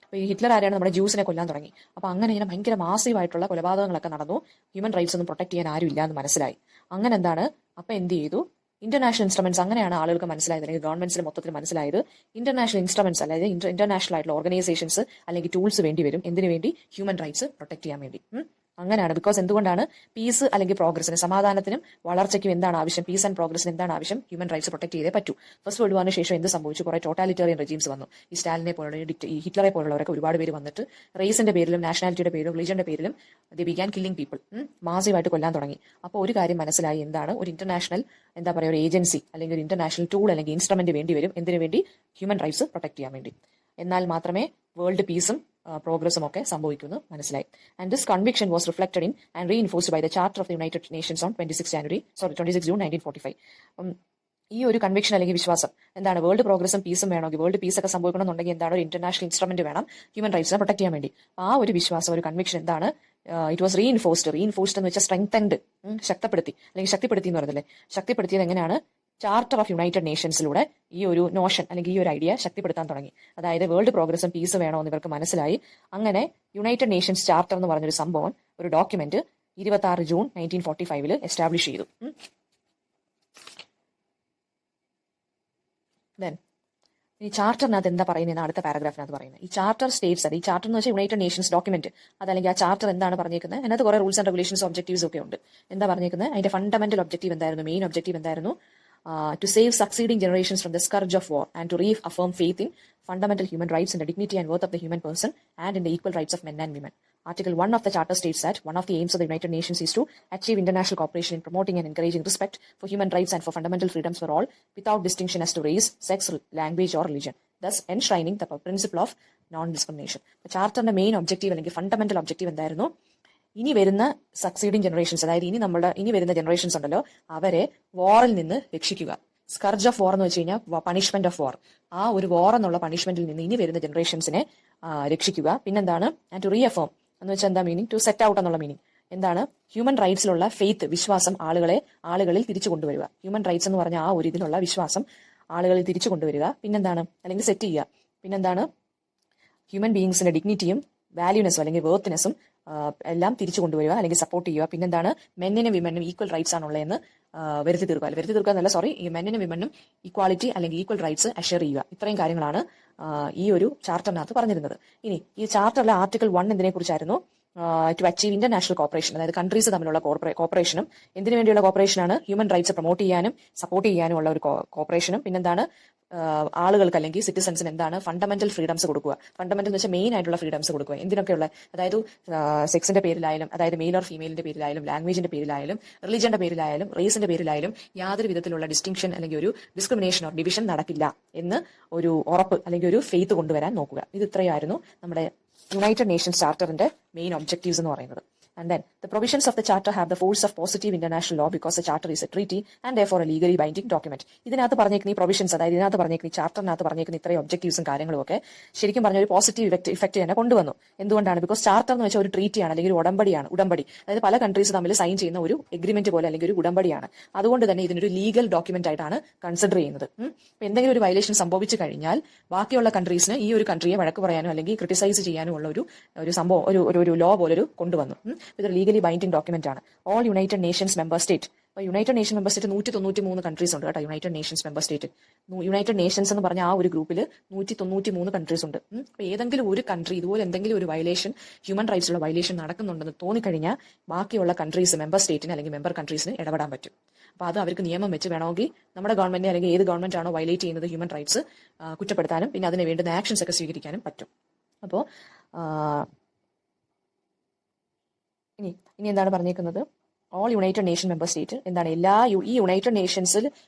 അപ്പൊ ഈ ഹിറ്റ്ലർ ആരാണ്, നമ്മുടെ ജ്യൂസിനെ കൊല്ലാൻ തുടങ്ങി. അപ്പൊ അങ്ങനെ ഇങ്ങനെ ഭയങ്കര മാസീവായിട്ടുള്ള കൊലപാതകങ്ങളൊക്കെ നടന്നു. ഹ്യൂമൻ റൈറ്റ്സ് ഒന്നും പ്രൊട്ടക്ട് ചെയ്യാൻ ആരും ഇല്ല എന്ന് മനസ്സിലായി. അങ്ങനെ അപ്പൊ എന്ത് ചെയ്തു, ഇന്റർനാഷണൽ ഇൻസ്ട്രുമെന്റ്സ്, അങ്ങനെയാണ് ആളുകൾക്ക് മനസ്സിലായത്, അല്ലെങ്കിൽ ഗവൺമെന്റ്സിന് മൊത്തത്തിൽ മനസ്സിലായത് ഇന്റർനാഷണൽ ഇൻസ്ട്രുമെന്റ്സ്, അതായത് ഇന്റർനാഷണൽ ആയിട്ടുള്ള ഓർഗനൈസേഷൻസ് അല്ലെങ്കിൽ ടൂൾസ് വേണ്ടി വരും. എന്തിനു വേണ്ടി? ഹ്യൂമൻ റൈറ്റ്സ് പ്രൊട്ടക്ട് ചെയ്യാൻ വേണ്ടി. അങ്ങനെയാണ്. ബിക്കോസ് എന്തുകൊണ്ടാണ് പീസ് അല്ലെങ്കിൽ പ്രോഗ്രസിന്, സമാധാനത്തിനും വളർച്ചയ്ക്കും എന്താണ് ആവശ്യം, പീസ് ആൻഡ് പ്രോഗ്രസിന് എന്താണ് ആവശ്യം, ഹ്യൂമൻ റൈറ്റ്സ് പ്രൊട്ടക്ട് ചെയ്തേ പറ്റൂ. ഫസ്റ്റ് വേൾഡ് വാറിന് ശേഷം എന്ത് സംഭവിച്ചു, കുറെ ടോട്ടാലിറ്റേറിയൻ റെജീംസ് വന്നു. ഈ സ്റ്റാലിനെ പോലുള്ള, ഈ ഹിറ്റ്ലറെ പോലുള്ളവരൊക്കെ ഒരുപാട് പേര് വന്നിട്ട് റേസിന്റെ പേരിലും നാഷണാലിറ്റിയുടെ പേരിലും റിലിജന്റെ പേരിലും ദി ബിഗാൻ കില്ലിംഗ് പീപ്പിൾ, മാസീവായിട്ട് കൊല്ലാൻ തുടങ്ങി. അപ്പോൾ ഒരു കാര്യം മനസ്സിലായി, എന്താണ് ഒരു ഇന്റർനാഷണൽ ഒരു ഏജൻസി അല്ലെങ്കിൽ ഒരു ഇന്റർനാഷണൽ ടൂൾ അല്ലെങ്കിൽ ഇൻസ്ട്രുമെന്റ് വേണ്ടി വരും. എന്തിനു വേണ്ടി? ഹ്യൂമൻ റൈറ്റ്സ് പ്രൊട്ടക്ട് ചെയ്യാൻ വേണ്ടി. എന്നാൽ മാത്രമേ വേൾഡ് പീസും പ്രോഗ്രസും ഒക്കെ സംഭവിക്കുന്നു മനസ്സിലായി. And this conviction was reflected in and reinforced by the charter of the United Nations on 26 June 1945. ഈ ഒരു കൺവിക്ഷൻ അല്ലെങ്കിൽ വിശ്വാസം എന്താണ്, വേൾഡ് പ്രോഗ്രസും പീസും വേണമെങ്കിൽ, വേൾഡ് പീസ് ഒക്കെ സംഭവിക്കണമെന്നുണ്ടെങ്കിൽ എന്താണ്, ഒരു ഇന്റർനാഷണൽ ഇൻസ്ട്രുമെന്റ് വേണം ഹ്യൂമൻ റൈറ്റ്സിനെ പ്രൊട്ടക്ട് ചെയ്യാൻ വേണ്ടി. ആ ഒരു വിശ്വാസം, ഒരു കൺവിക്ഷൻ എന്താണ്, ഇറ്റ് വാസ് റീഇൻഫോഴ്സ്ഡ് എന്ന് വെച്ചാൽ സ്ട്രെങ്തൻഡ്, ശക്തിപ്പെടുത്തി എന്ന് പറഞ്ഞല്ലേ. ശക്തിപ്പെടുത്തിയത് എങ്ങനെയാണ്, ചാർട്ടർ ഓഫ് യുണൈറ്റഡ് നേഷൻസിലൂടെ ഈ ഒരു നോഷൻ അല്ലെങ്കിൽ ഈ ഒരു ഐഡിയ ശക്തിപ്പെടുത്താൻ തുടങ്ങി. അതായത് വേൾഡ് പ്രോഗ്രസും പീസും വേണമെന്ന് ഇവർക്ക് മനസ്സിലായി. അങ്ങനെ യുണൈറ്റഡ് നേഷൻസ് ചാർട്ടർ എന്ന് പറഞ്ഞൊരു സംഭവം, ഒരു ഡോക്യുമെന്റ് 26 ജൂൺ 1945 എസ്റ്റാബ്ലിഷ് ചെയ്തു. ദെൻ ഈ ചാർട്ടറിനകത്ത് എന്താ പറയുന്നത് അടുത്ത പാരഗ്രാഫിനകത്ത് പറയുന്നത്. ഈ ചാർട്ടർ സ്റ്റേറ്റ്സ്, അത് ഈ ചാർട്ടർ എന്ന് വെച്ചാൽ യുണൈറ്റഡ് നേഷൻസ് ഡോക്യുമെന്റ്, അതല്ലെങ്കിൽ ആ ചാർട്ടർ എന്താണ് പറഞ്ഞേക്കുന്നത്, അതിനകത്ത് കുറെ റൂൾസ് ആൻഡ് റെഗുലേഷൻസ് ഒബ്ജക്റ്റീവ്സ് ഒക്കെ ഉണ്ട്. എന്താ പറഞ്ഞേക്കുന്നത്, അതിന്റെ ഫണ്ടമെന്റൽ ഒബ്ജക്റ്റീവ് എന്തായിരുന്നു, മെയിൻ ഒബ്ജക്റ്റീവ് എന്തായിരുന്നു? To save succeeding generations from the scourge of war and to reaffirm faith in fundamental human rights and the dignity and worth of the human person and in the equal rights of men and women. Article 1 of the Charter states that one of the aims of the United Nations is to achieve international cooperation in promoting and encouraging respect for human rights and for fundamental freedoms for all without distinction as to race, sex, language or religion, thus enshrining the principle of non-discrimination. ചാർട്ടറിന്റെ main objective അല്ലെങ്കിൽ fundamental objective എന്തായിരുന്നു? ഇനി വരുന്ന succeeding generations, അതായത് ഇനി വരുന്ന generations ഉണ്ടല്ലോ, അവരെ വാറിൽ നിന്ന് രക്ഷിക്കുക. സ്കർജ് ഓഫ് വാർ എന്ന് വെച്ച് കഴിഞ്ഞാൽ പണിഷ്മെന്റ് ഓഫ് വാർ. ആ ഒരു വാർ എന്നുള്ള പണിഷ്മെന്റിൽ നിന്ന് ഇനി വരുന്ന ജനറേഷൻസിനെ രക്ഷിക്കുക. പിന്നെന്താണ്? ആൻഡ് ടു റീഅഫേം എന്ന് വെച്ചാൽ എന്താ മീനിങ്? ടു സെറ്റ് ഔട്ട് എന്നുള്ള മീനിങ് എന്താണ്? ഹ്യൂമൻ റൈറ്റ്സിലുള്ള ഫെയ്ത്ത്, വിശ്വാസം ആളുകളിൽ തിരിച്ചു കൊണ്ടുവരിക. ഹ്യൂമൻ റൈറ്റ്സ് എന്ന് പറഞ്ഞ ആ ഒരു ഇതിലുള്ള വിശ്വാസം ആളുകളിൽ തിരിച്ചു കൊണ്ടുവരിക. പിന്നെന്താണ്? അല്ലെങ്കിൽ സെറ്റ് ചെയ്യുക. പിന്നെന്താണ്? ഹ്യൂമൻ ബീയിങ്സിന്റെ ഡിഗ്നിറ്റിയും വാല്യൂനെസ്സും അല്ലെങ്കിൽ വേർത്ത്നെസ്സും എല്ലാം തിരിച്ചു കൊണ്ടുവരിക അല്ലെങ്കിൽ സപ്പോർട്ട് ചെയ്യുക. പിന്നെന്താണ്? മെന്നിനും വിമനും ഈക്വൽ റൈറ്റ്സ് ആണുള്ളതെന്ന് വരുത്തി തീർക്കുക എന്നല്ല, ഈ മെന്നിനും വിമനും ഈക്വാലിറ്റി അല്ലെങ്കിൽ ഈക്വൽ റൈറ്റ്സ് അഷെയർ ചെയ്യുക. ഇത്രയും കാര്യങ്ങളാണ് ഈ ഒരു ചാർട്ടറിനകത്ത് പറഞ്ഞിരുന്നത്. ഇനി ഈ ചാർട്ടറിലെ ആർട്ടിക്കിൾ 1 എന്തിനെ കുറിച്ചായിരുന്നു? ടു അച്ചീവ് ഇന്റർനാഷണൽ കോപ്പറേഷൻ, അതായത് കൺട്രീസ് തമ്മിലുള്ള കോപ്പറേഷനും. എന്തിനു വേണ്ടിയുള്ള കോപ്പറേഷനാണ്? ഹ്യൂമൻ റൈറ്റ്സ് പ്രൊമോട്ട് ചെയ്യാനും സപ്പോർട്ട് ചെയ്യാനും ഉള്ള ഒരു കോപ്പറേഷനും. പിന്നെന്താണ്? ആളുകൾക്ക് അല്ലെങ്കിൽ സിറ്റിസൺസിന് എന്താണ്? ഫണ്ടമെന്റൽ ഫ്രീഡംസ് കൊടുക്കുക. ഫണ്ടമെന്റൽ എന്ന് വെച്ചാൽ മെയിൻ ആയിട്ടുള്ള ഫ്രീഡംസ് കൊടുക്കുക. എന്തിനൊക്കെയുള്ള? അതായത് സെക്സിന്റെ പേരിലായാലും, അതായത് മെയിൽ ഓർ ഫീമെയിലിന്റെ പേരിലായാലും, ലാംഗ്വേജിന്റെ പേരിലായാലും, റിലിജന്റെ പേരിലായാലും, റേസിന്റെ പേരിലായാലും യാതൊരു വിധത്തിലുള്ള ഡിസ്റ്റിങ്ഷൻ അല്ലെങ്കിൽ ഒരു ഡിസ്ക്രിമിനേഷൻ ഓർ ഡിവിഷൻ നടക്കില്ല എന്ന് ഒരു ഉറപ്പ് അല്ലെങ്കിൽ ഒരു ഫെയ്ത്ത് കൊണ്ടുവരാൻ നോക്കുക. ഇത് ഇത്രയായിരുന്നു നമ്മുടെ യുണൈറ്റഡ് നേഷൻസ് ചാർട്ടറിന്റെ മെയിൻ ഒബ്ജക്റ്റീവ്സ് എന്ന് പറയുന്നത്. And then, the provisions of the Charter have the force of positive international law because the Charter is a treaty and therefore a legally binding document. ഇതിനകത്ത് പറഞ്ഞേക്കുന്ന ഈ provisions, അതായത് ഇതിനകത്ത് പറഞ്ഞേക്കുന്ന ഈ ചാർട്ടറിനകത്ത് പറഞ്ഞേക്കുന്ന ഇത്രയും ഒബ്ജക്റ്റീവ്സും കാര്യങ്ങളും ഒക്കെ ശരിക്കും പറഞ്ഞ ഒരു പോസിറ്റീവ് ഇഫക്റ്റ് തന്നെ കൊണ്ടുവന്നു. എന്തുകൊണ്ടാണ്? ബിക്കോസ് ചാർട്ടർ എന്ന് വെച്ചാൽ ഒരു ട്രീറ്റിയാണ് അല്ലെങ്കിൽ ഒരു ഉടമ്പടി. അതായത് പല കൺട്രീസ് തമ്മിൽ സൈൻ ചെയ്യുന്ന ഒരു എഗ്രിമെന്റ് പോലെ അല്ലെങ്കിൽ ഒരു ഉടമ്പടിയാണ്. അതുകൊണ്ട് തന്നെ ഇതിനൊരു ലീഗൽ ഡോക്യുമെന്റ് ആയിട്ടാണ് കൺസിഡർ ചെയ്യുന്നത്. എന്തെങ്കിലും ഒരു വയലേഷൻ സംഭവിച്ചു കഴിഞ്ഞാൽ ബാക്കിയുള്ള കൺട്രീസിന് ഈ ഒരു കൺട്രിയെ വഴക്ക് പറയാനോ അല്ലെങ്കിൽ ക്രിട്ടിസൈസ് ചെയ്യാനോ ഉള്ള ഒരു സംഭവം, ഒരു ലോ പോലൊരു കൊണ്ടുവന്നു. ഇതൊരു ലീഗലി ബൈൻഡിംഗ് ഡോക്യുമെന്റ് ആണ്. All United Nations member state, United nation member state 193 countries ഉണ്ട് കേട്ടോ. United Nations member state, United Nations എന്ന് പറഞ്ഞ ആ ഒരു ഗ്രൂപ്പിൽ 193 കൺട്രീസ് ഉണ്ട്. അപ്പൊ ഏതെങ്കിലും ഒരു കൺട്രി ഇതുപോലെ എന്തെങ്കിലും ഒരു വയലേഷൻ, ഹ്യൂമൻ റൈറ്റ്സിലുള്ള വയലേഷൻ നടക്കുന്നുണ്ടെന്ന് തോന്നിക്കഴിഞ്ഞാൽ ബാക്കിയുള്ള കൺട്രീസ്, മെമ്പർ സ്റ്റേറ്റിന് അല്ലെങ്കിൽ മെമ്പർ കൺട്രീസിന് ഇടപെടാൻ പറ്റും. അപ്പൊ അത് അവർക്ക് നിയമം വെച്ച് വേണമെങ്കിൽ നമ്മുടെ ഗവൺമെന്റിനെ അല്ലെങ്കിൽ ഏത് ഗവൺമെന്റ് ആണോ വയലേറ്റ് ചെയ്യുന്നത് ഹ്യൂമൻ റൈറ്റ്സ് കുറ്റപ്പെടുത്താനും പിന്നെ അതിന് വേണ്ടുന്ന ആക്ഷൻസ് ഒക്കെ സ്വീകരിക്കാനും പറ്റും. അപ്പോൾ ഇനി എന്താണ് പറഞ്ഞേക്കുന്നത്? All United nation member state എന്താണ്? ഈ യുണൈറ്റഡ്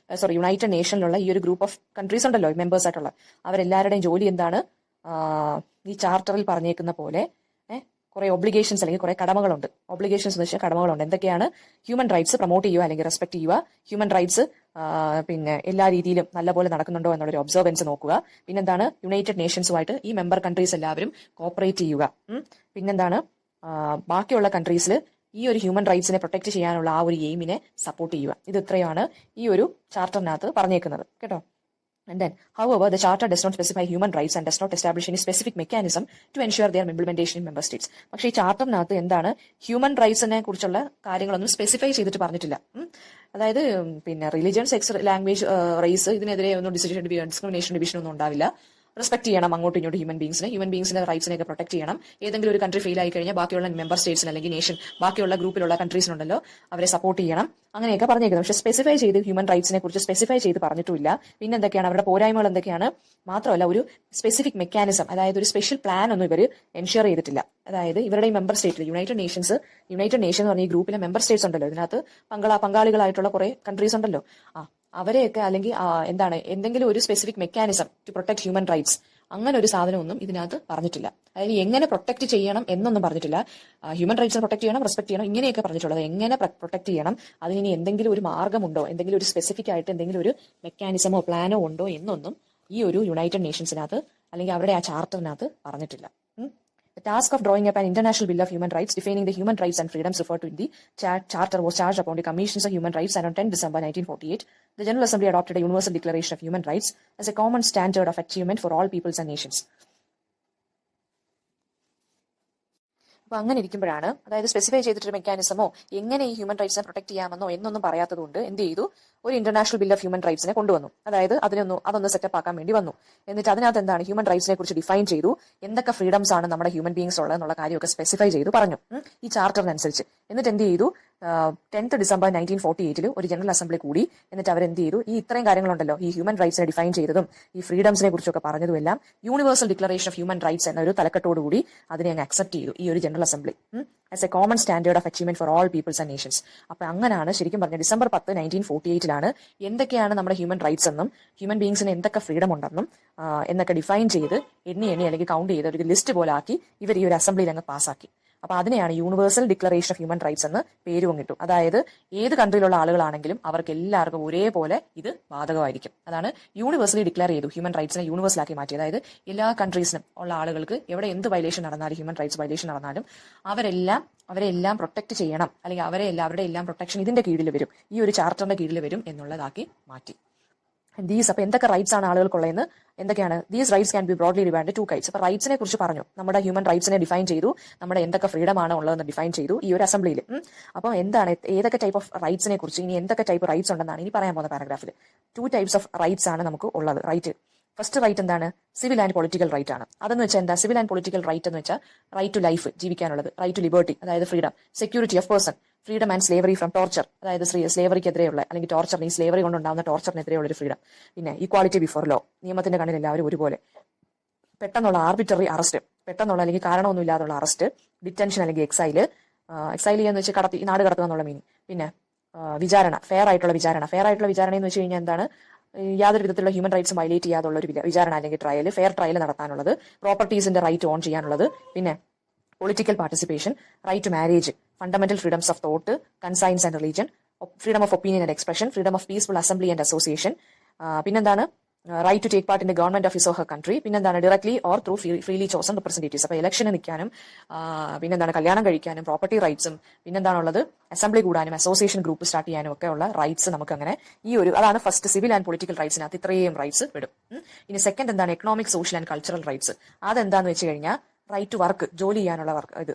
നേഷനിലുള്ള ഈ ഒരു ഗ്രൂപ്പ് ഓഫ് കൺട്രീസ് ഉണ്ടല്ലോ, മെമ്പേഴ്സ് ആയിട്ടുള്ള അവരെല്ലാവരുടെയും ജോലി എന്താണ്? ഈ ചാർട്ടറിൽ പറഞ്ഞേക്കുന്ന പോലെ കുറെ ഒബ്ലിഗേഷൻസ് അല്ലെങ്കിൽ കുറെ കടമകളുണ്ട്. ഒബ്ലിഗേഷൻസ് എന്ന് വെച്ചാൽ കടമകളുണ്ട്. എന്തൊക്കെയാണ്? ഹ്യൂമൻ റൈറ്റ്സ് പ്രൊമോട്ട് ചെയ്യുക അല്ലെങ്കിൽ റെസ്പെക്ട് ചെയ്യുക. ഹ്യൂമൻ റൈറ്റ്സ് പിന്നെ എല്ലാ രീതിയിലും നല്ലപോലെ നടക്കുന്നുണ്ടോ എന്നുള്ളൊരു ഒബ്സർവൻസ് നോക്കുക. പിന്നെന്താണ്? യുണൈറ്റഡ് നേഷൻസുമായിട്ട് ഈ മെമ്പർ കൺട്രീസ് എല്ലാവരും കോപ്പറേറ്റ് ചെയ്യുക. പിന്നെന്താണ്? ബാക്കിയുള്ള കൺട്രീസിൽ ഈ ഒരു ഹ്യൂമൻ റൈറ്റ്സിനെ പ്രൊട്ടക്ട് ചെയ്യാനുള്ള ആ ഒരു എയിമിനെ സപ്പോർട്ട് ചെയ്യുക. ഇത് ഇത്രയാണ് ഈ ഒരു ചാർട്ടറിനകത്ത് പറഞ്ഞേക്കുന്നത് കേട്ടോ. And then, however, the Charter does not specify human rights and does not establish any specific mechanism to ensure their implementation in member states. പക്ഷേ ഈ ചാർട്ടറിനകത്ത് എന്താണ്? ഹ്യൂമൻ റൈറ്റ്സിനെ കുറിച്ചുള്ള കാര്യങ്ങളൊന്നും സ്പെസിഫൈ ചെയ്തിട്ട് പറഞ്ഞിട്ടില്ല. അതായത് പിന്നെ റിലിജൻ, സെക്സ്, ലാംഗ്വേജ്, റേസ് ഇതിനെതിരെ ഒന്നും ഡിസ്ക്രിമിനേഷൻ ഡിവിഷൻ ഒന്നും ഉണ്ടാവില്ല. റെസ്പെക്ട് ചെയ്യണം അങ്ങോട്ടും ഇങ്ങോട്ടും ഹ്യൂമൻ ബീങ്സിന്റെ റൈറ്റ്സിനെയൊക്കെ പ്രൊട്ടക്ട് ചെയ്യണം. ഏതെങ്കിലും ഒരു കൺട്രി ഫെയിൽ ആയി കഴിഞ്ഞാൽ ബാക്കിയുള്ള മെമ്പർ സ്റ്റേറ്റ്സിന് അല്ലെങ്കിൽ നേഷൻ, ബാക്കിയുള്ള ഗ്രൂപ്പിലുള്ള കൺട്രീസിനുണ്ടല്ലോ അവരെ സപ്പോർട്ട് ചെയ്യണം. അങ്ങനെയൊക്കെ പറഞ്ഞേക്കുന്നത്. പക്ഷെ സ്പെസിഫൈ ചെയ്ത് ഹ്യൂമൻ റൈറ്റ്സിനെ കുറിച്ച് സ്പെസിഫൈ ചെയ്ത് പറഞ്ഞിട്ടില്ല. പിന്നെ എന്തൊക്കെയാണ് അവരുടെ പോരായ്മകൾ എന്തൊക്കെയാണ്? മാത്രമല്ല ഒരു സ്പെസിഫിക് മെക്കാനിസം, അതായത് ഒരു സ്പെഷ്യൽ പ്ലാൻ ഒന്നും ഇവർ എൻഷുർ ചെയ്തിട്ടില്ല. അതായത് ഇവരുടെ ഈ മെമ്പർ സ്റ്റേറ്റിൽ യുണൈറ്റഡ് നേഷൻ എന്ന് പറഞ്ഞ ഈ ഗ്രൂപ്പിലെ മെമ്പർ സ്റ്റേറ്റ്സ് ഉണ്ടല്ലോ, ഇതിനകത്ത് പങ്കാളികളായിട്ടുള്ള കുറെ കൺട്രീസ് ഉണ്ടല്ലോ, അവരെയൊക്കെ അല്ലെങ്കിൽ എന്താണ് എന്തെങ്കിലും ഒരു specific mechanism to protect human rights, അങ്ങനെ ഒരു സാധനമൊന്നും ഇതിനകത്ത് പറഞ്ഞിട്ടില്ല. അതായത് എങ്ങനെ പ്രൊട്ടക്ട് ചെയ്യണം എന്നൊന്നും പറഞ്ഞിട്ടില്ല. ഹ്യൂമൻ റൈറ്റ്സിനെ പ്രൊട്ടക്ട് ചെയ്യണം, റെസ്പെക്ട് ചെയ്യണം, ഇങ്ങനെയൊക്കെ പറഞ്ഞിട്ടുള്ളത്. എങ്ങനെ പ്രൊട്ടക്ട് ചെയ്യണം, അതിന് എന്തെങ്കിലും ഒരു മാർഗമുണ്ടോ, എന്തെങ്കിലും ഒരു സ്പെസിഫിക് ആയിട്ട് എന്തെങ്കിലും ഒരു മെക്കാനിസമോ പ്ലാനോ ഉണ്ടോ എന്നൊന്നും ഈ ഒരു യുണൈറ്റഡ് നേഷൻസിനകത്ത് അല്ലെങ്കിൽ അവരുടെ ആ ചാർട്ടറിനകത്ത് പറഞ്ഞിട്ടില്ല. The task of drawing up an international bill of human rights defining the human rights and freedoms referred to in the charter was charged upon the commissions of human rights, and on 10 December 1948, the General Assembly adopted a universal declaration of human rights as a common standard of achievement for all peoples and nations. അപ്പോൾ അങ്ങനെ ഇരിക്കുമ്പോഴാണ്, അതായത് specify ചെയ്തിട്ടൊരു മെക്കാനിസമോ എങ്ങനെ ഈ human റൈറ്റ്സിനെ protect ചെയ്യാമെന്നോ എന്നൊന്നും പറയാത്തതുകൊണ്ട് എന്ത് ചെയ്തു, ഒരു ഇന്റർനാഷണൽ ബിൽ ഓഫ് ഹ്യൂമൻ റൈറ്റ്സിനെ കൊണ്ടുവന്നു. അതായത് അതൊന്ന് സെറ്റപ്പ് ആക്കാൻ വേണ്ടി വന്നു. എന്നിട്ട് അതിനകത്ത് എന്താണ് ഹ്യൂമൻ റൈറ്റ്സിനെ കുറിച്ച് ഡിഫൈൻ ചെയ്തു, എന്തൊക്കെ ഫ്രീഡംസ് ആണ് നമ്മുടെ ഹ്യൂമൻ ബീങ്സ് ഉള്ളത് എന്നുള്ള കാര്യമൊക്കെ സ്പെസിഫൈ ചെയ്തു പറഞ്ഞു ഈ ചാർട്ടറിനനുസരിച്ച്. എന്നിട്ട് എന്ത് ചെയ്തു, 10 ഡിസംബർ 1948 ഒരു ജനറൽ അസംബ്ലി കൂടി. എന്നിട്ട് അവരെന്ത് ചെയ്തു, ഈ ഇത്രയും കാര്യങ്ങളുണ്ടല്ലോ, ഈ ഹ്യൂമൻ റൈറ്റ്സിനെ ഡിഫൈൻ ചെയ്തതും ഈ ഫ്രീഡംസിനെ കുറിച്ചൊക്കെ പറഞ്ഞതും എല്ലാം universal declaration of human rights എന്നൊരു തലക്കെട്ടോടുകൂടി അതിനെ അങ്ങ് അക്സെപ്റ്റ് ചെയ്തു ഈ ഒരു general assembly as a common standard of achievement for all peoples and nations. അപ്പൊ അങ്ങനെയാണ് ശരിക്കും പറഞ്ഞ ഡിസംബർ 10, 1948 എന്തൊക്കെയാണ് നമ്മുടെ ഹ്യൂമൻ റൈറ്റ്സ് എന്നും ഹ്യൂമൻ ബീങ്സിന് എന്തൊക്കെ ഫ്രീഡം ഉണ്ടെന്നും എന്നൊക്കെ ഡിഫൈൻ ചെയ്ത് എണ്ണി അല്ലെങ്കിൽ കൗണ്ട് ചെയ്ത് ഒരു ലിസ്റ്റ് പോലെ ആക്കി ഇവർ ഈ ഒരു അസംബ്ലിയിൽ അങ്ങ് പാസ്സാക്കി. അപ്പൊ അതിനെയാണ് universal declaration of human rights എന്ന് പേര് വന്നിട്ടു. അതായത് ഏത് കൺട്രിയിലുള്ള ആളുകളാണെങ്കിലും അവർക്ക് എല്ലാവർക്കും ഒരേപോലെ ഇത് ബാധകമായിരിക്കും. അതാണ് യൂണിവേഴ്സലി ഡിക്ലെയർ ചെയ്തു, ഹ്യൂമൻ റൈറ്റ്സിനെ യൂണിവേഴ്സലാക്കി മാറ്റി. അതായത് എല്ലാ കൺട്രീസിനും ഉള്ള ആളുകൾക്ക് എവിടെ എന്ത് വയലേഷൻ നടന്നാലും, ഹ്യൂമൻ റൈറ്റ്സ് വയലേഷൻ നടന്നാലും അവരെല്ലാം പ്രൊട്ടക്ട് ചെയ്യണം, അല്ലെങ്കിൽ അവരുടെ എല്ലാം പ്രൊട്ടക്ഷൻ ഇതിന്റെ കീഴിൽ വരും, ഈ ഒരു ചാർട്ടറിന്റെ കീഴിൽ വരും എന്നുള്ളതാക്കി മാറ്റി. അപ്പൊ എന്തൊക്കെ റൈറ്റ്സ് ആണ് ആളുകൾക്കുള്ളതെന്ന് എന്തൊക്കെയാണ്, these rights can be broadly divide 2 kinds. അപ്പൊ റൈറ്റ്സിനെ കുറിച്ച് പറഞ്ഞു, നമ്മുടെ ഹ്യൂമൻ റൈറ്റ്സിനെ ഡിഫൈൻ ചെയ്തു, നമ്മുടെ എന്തൊക്കെ ഫ്രീഡം ആണ് ഉള്ളതെന്ന് ഡിഫൈൻ ചെയ്തു ഈ ഒരു അസംബ്ലിയിൽ. അപ്പോൾ എന്താണ് ഏതൊക്കെ ടൈപ്പ് ഓഫ് റൈറ്റ്സിനെ കുറിച്ച്, ഇനി എന്തൊക്കെ ടൈപ്പ് റൈറ്റ്സ് ഉണ്ടെന്നാണ് ഇനി പറയാൻ പോകുന്ന പാരഗ്രാഫിൽ. 2 types ഓഫ് റൈറ്റ്സ് ആണ് നമുക്ക് ഉള്ളത്. റൈറ്റ്, ഫസ്റ്റ് റൈറ്റ് എന്താണ്, സിവിൽ ആൻഡ് പൊളിറ്റിക്കൽ റൈറ്റ് ആണ്. അതെന്ന് വെച്ചാൽ എന്താ, സിവിൽ ആൻഡ് പൊളിറ്റിക്കൽ റൈറ്റ് എന്ന് വെച്ചാൽ റൈറ്റ് ടു ലൈഫ്, ജീവിക്കാനുള്ളത്, റൈറ്റ് ടു ലിബർട്ടി അതായത് freedom, security of person, freedom and slavery from torture അതായത് സ്ലേവറിക്കെതിരെയുള്ള അല്ലെങ്കിൽ ടോർച്ചറിന്, ഈ സ്ലേവറി കൊണ്ടുണ്ടാകുന്ന ടോർച്ചറിനെതിരെയുള്ള ഒരു ഫ്രീഡം. പിന്നെ ഈക്വാളിറ്റി ബിഫോർ ലോ, നിയമത്തിന്റെ കണ്ണിൽ എല്ലാവരും ഒരുപോലെ. പെട്ടെന്നുള്ള ആർബിട്രറി അറസ്റ്റ്, പെട്ടെന്നുള്ള അല്ലെങ്കിൽ കാരണമൊന്നും ഇല്ലാതുള്ള അറസ്റ്റ്, ഡിറ്റൻഷൻ അല്ലെങ്കിൽ എക്സൈൽ എന്ന് വെച്ചാൽ നാട് കടത്തുക എന്നുള്ള മീനിങ്. പിന്നെ വിചാരണ, ഫെയർ ആയിട്ടുള്ള വിചാരണ എന്ന് വെച്ച് കഴിഞ്ഞാൽ എന്താണ്, യാതൊരു വിധത്തിലുള്ള ഹ്യൂമൻ റൈറ്റ്സും വയലേറ്റ് ചെയ്യാതുള്ള ഒരു വിചാരണ അല്ലെങ്കിൽ ട്രയൽ, ഫെയർ ട്രയൽ നടത്താനുള്ളത്, പ്രോപ്പർട്ടീസിന്റെ റൈറ്റ് ഓൺ ചെയ്യാനുള്ളത്. പിന്നെ political participation, right to marriage, fundamental freedoms of thought, conscience and religion, freedom of opinion and expression, freedom of peaceful assembly and association. പിന്നെന്താണ്, right to take part in the government of his or her country. പിന്നെന്താണ്, directly or through freely chosen representatives. അപ്പൊ ഇലക്ഷന് നിൽക്കാനും, പിന്നെന്താണ് കല്യാണം കഴിക്കാനും, property റൈറ്റ്സും, പിന്നെന്താണുള്ളത് അസംബ്ലി കൂടാനും, അസോസിയേഷൻ ഗ്രൂപ്പ് സ്റ്റാർട്ട് ചെയ്യാനും ഒക്കെ ഉള്ള റൈറ്റ്സ് നമുക്ക് അങ്ങനെ അതാണ് ഫസ്റ്റ് സിവിൽ ആൻഡ് പൊളിറ്റിക്കൽ റൈറ്റ്സിനകത്ത് ഇത്രയും റൈറ്റ്സ് വിടും. ഇനി സെക്കൻഡ് എന്താണ്, economic, social and cultural rights. അതെന്താന്ന് വെച്ച് കഴിഞ്ഞാൽ റൈറ്റ് ടു വർക്ക്, ജോലി ചെയ്യാനുള്ള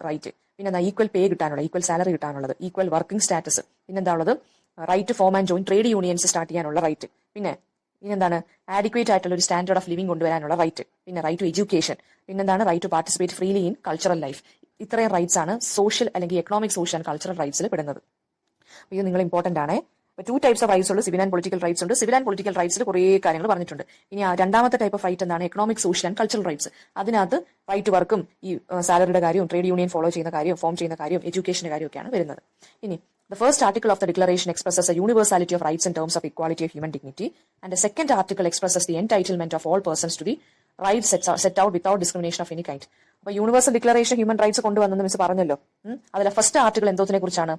റൈറ്റ്. പിന്നെന്താ, ഈക്വൽ പേ കിട്ടാനുള്ള, ഈക്വൽ സാലറി കിട്ടാനുള്ളത്, ഈക്വൽ വർക്കിംഗ് സ്റ്റാറ്റസ്. പിന്നെന്താ ഉള്ളത്, right to form and join trade unions start ചെയ്യാനുള്ള റൈറ്റ്. പിന്നെന്താണ്, ആഡിക്വേറ്റ് ആയിട്ടുള്ള ഒരു സ്റ്റാൻഡേർഡ് ഓഫ് ലിവിംഗ് കൊണ്ടുവരാനുള്ള റൈറ്റ്. പിന്നെ റൈറ്റ് ടു എഡ്യൂക്കേഷൻ. പിന്നെന്താണ്, right to participate freely in cultural life. ഇത്രയും റൈറ്റ്സ് ആണ് സോഷ്യൽ അല്ലെങ്കിൽ എക്കണോമിക്, സോഷ്യൽ ആൻഡ് കൾച്ചറൽ റൈറ്റ്സിൽ പെടുന്നത്. ഇത് നിങ്ങൾ ഇമ്പോർട്ടന്റ് ആണ്. 2 types ഓഫ് റൈറ്റ്സ് ഉണ്ട്, സിവിൽ ആൻഡ് പൊളിറ്റിക്കൽ റൈറ്റ്സ് ഉണ്ട്. സിവിൽ ആൻഡ് പൊളിറ്റിക്കൽ റൈറ്റ്സിൽ കുറേ കാര്യങ്ങൾ പറഞ്ഞിട്ടുണ്ട്. ഇനി രണ്ടാമത്തെ ടൈപ്പ് ഓഫ് റൈറ്റ് എന്താണ്, economic, social and cultural rights. അതിനകത്ത് റൈറ്റ് വർക്കും ഈ സാലറിയുടെ കാര്യവും, ട്രേഡ് യൂണിയൻ ഫോളോ ചെയ്യുന്ന കാര്യവും, ഫോം ചെയ്യുന്ന കാര്യവും, എഡ്യൂക്കേഷന്റെ കാര്യമൊക്കെയാണ് വരുന്നത്. ഇനി the first article of the declaration expresses a universality of rights in terms of equality of human dignity, and the second article expresses the entitlement of all persons to the rights set out without discrimination of any kind. അപ്പൊ Universal declaration human Rights കൊണ്ടുവന്നെന്ന് miss പറഞ്ഞല്ലോ. അതിലെ first article എന്തോത്തിനെ കുറിച്ചാണ്,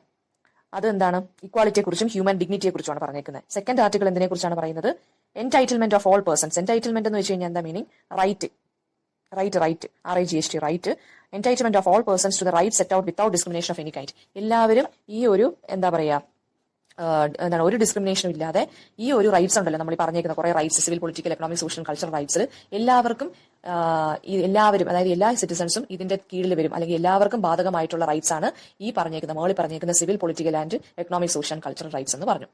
അത് എന്താണ്, ഇക്വാലിറ്റിയെ കുറിച്ചും human ഡിഗ്നിറ്റിയെ കുറിച്ചാണ് പറഞ്ഞേക്കുന്നത്. സെക്കൻഡ് ആർട്ടിക്കിൾ എന്തിനെ കുറിച്ചാണ് പറയുന്നത്, entitlement of all persons. Entitlement എന്ന് വെച്ച് കഴിഞ്ഞാൽ എന്താ meaning, right, RIGHT, right, entitlement of all persons to the right set out without discrimination of any kind. എല്ലാവരും ഈ ഒരു ഒരു ഡിസ്ക്രിമിനേഷനും ഇല്ലാതെ ഈ ഒരു റൈറ്റ്സ് ഉണ്ടല്ലോ, നമ്മൾ പറഞ്ഞേക്കുന്ന കുറെ rights, civil, political, economic, social, cultural rights, എല്ലാവരും അതായത് എല്ലാ സിറ്റിസൺസും ഇതിന്റെ കീഴിൽ വരും, അല്ലെങ്കിൽ എല്ലാവർക്കും ബാധകമായിട്ടുള്ള റൈറ്റ്സ് ആണ് ഈ മോളിൽ പറഞ്ഞേക്കുന്ന civil, political and economic, social and cultural rights എന്ന് പറഞ്ഞു.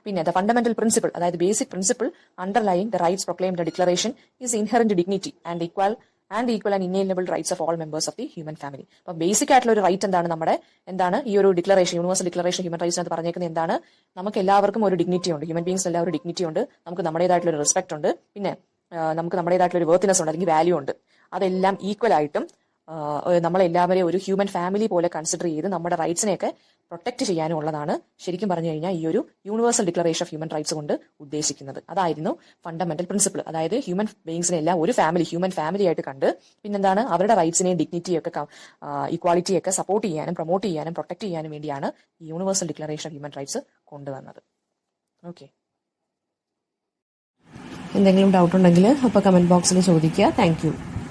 പിന്നെ ദ ഫണ്ടമെന്റൽ പ്രിൻസിപ്പിൾ, അതായത് basic principle underlying the rights proclaimed the declaration is inherent dignity and equal and inalienable rights of all members of the human family. അപ്പൊ basic ആയിട്ടുള്ള ഒരു right എന്താണ് ഈ ഒരു declaration, universal declaration human rights എന്ന് പറഞ്ഞേക്കുന്നത് എന്താണ്, നമുക്ക് എല്ലാവർക്കും ഒരു ഡിഗ്നിറ്റി ഉണ്ട്, ഹ്യൂമൻ ബീങ്സിന് എല്ലാവരും ഡിഗ്നിറ്റി ഉണ്ട്, നമുക്ക് നമ്മുടേതായിട്ടുള്ള ഒരു റെസ്പെക്ട് ഉണ്ട്, പിന്നെ നമുക്ക് നമ്മുടേതായിട്ടുള്ള ഒരു വർത്തിനെസ് ഉണ്ട്, അല്ലെങ്കിൽ വാല്യൂ ഉണ്ട്. അതെല്ലാം ഈക്വൽ ആയിട്ടും നമ്മളെല്ലാവരെയും ഒരു ഹ്യൂമൻ ഫാമിലി പോലെ കൺസിഡർ ചെയ്ത് നമ്മുടെ റൈറ്റ്സിനെയൊക്കെ പ്രൊട്ടക്ട് ചെയ്യാനും ഉള്ളതാണ് ശരിക്കും പറഞ്ഞു കഴിഞ്ഞാൽ ഈ ഒരു universal declaration of human rights കൊണ്ട് ഉദ്ദേശിക്കുന്നത്. അതായിരുന്നു ഫണ്ടമെന്റൽ പ്രിൻസിപ്പിൾ. അതായത് ഹ്യൂമൻ ബീങ്സിനെ എല്ലാം ഒരു ഹ്യൂമൻ ഫാമിലി ആയിട്ട് കണ്ട് പിന്നെന്താണ് അവരുടെ റൈറ്റ്സിനെയും ഡിഗ്നിറ്റിയൊക്കെ ഇക്വാലിറ്റിയൊക്കെ സപ്പോർട്ട് ചെയ്യാനും പ്രൊമോട്ട് ചെയ്യാനും പ്രൊട്ടക്ട് ചെയ്യാനും വേണ്ടിയാണ് ഈ universal declaration of human rights കൊണ്ടുവന്നത്. ഓക്കെ, എന്തെങ്കിലും ഡൗട്ട് ഉണ്ടെങ്കിൽ അപ്പോൾ കമന്റ് ബോക്സിൽ ചോദിക്കുക. Thank you.